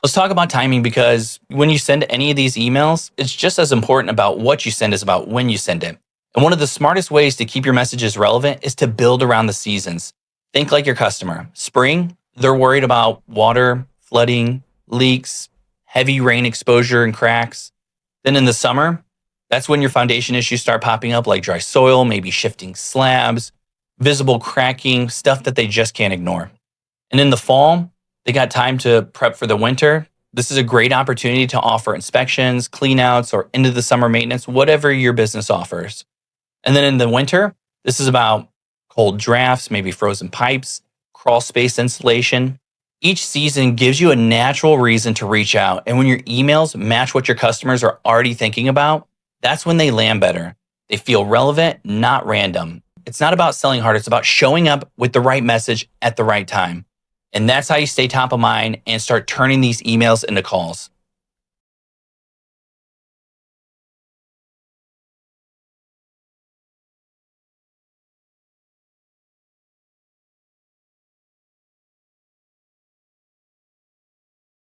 Let's talk about timing because when you send any of these emails, it's just as important about what you send as about when you send it. And one of the smartest ways to keep your messages relevant is to build around the seasons. Think like your customer. Spring, they're worried about water, flooding, leaks, heavy rain exposure and cracks. Then in the summer, that's when your foundation issues start popping up like dry soil, maybe shifting slabs, visible cracking, stuff that they just can't ignore. And in the fall, they got time to prep for the winter. This is a great opportunity to offer inspections, cleanouts, or into the summer maintenance, whatever your business offers. And then in the winter, this is about cold drafts, maybe frozen pipes, crawl space insulation. Each season gives you a natural reason to reach out. And when your emails match what your customers are already thinking about, that's when they land better. They feel relevant, not random. It's not about selling hard. It's about showing up with the right message at the right time. And that's how you stay top of mind and start turning these emails into calls.